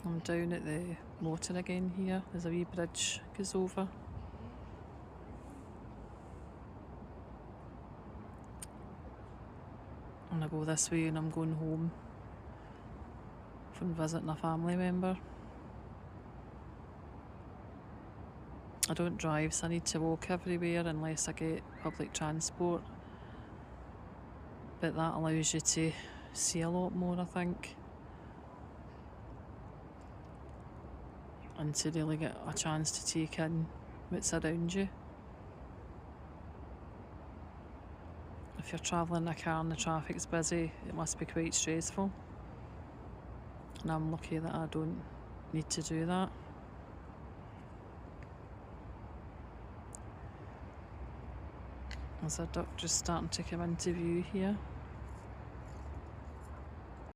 I'm down at the motor again here. There's a wee bridge goes over. And I go this way and I'm going home from visiting a family member. I don't drive, so I need to walk everywhere unless I get public transport. But that allows you to see a lot more, I think. And to really get a chance to take in what's around you. If you're travelling in a car and the traffic's busy, it must be quite stressful. And I'm lucky that I don't need to do that. There's a duck just starting to come into view here.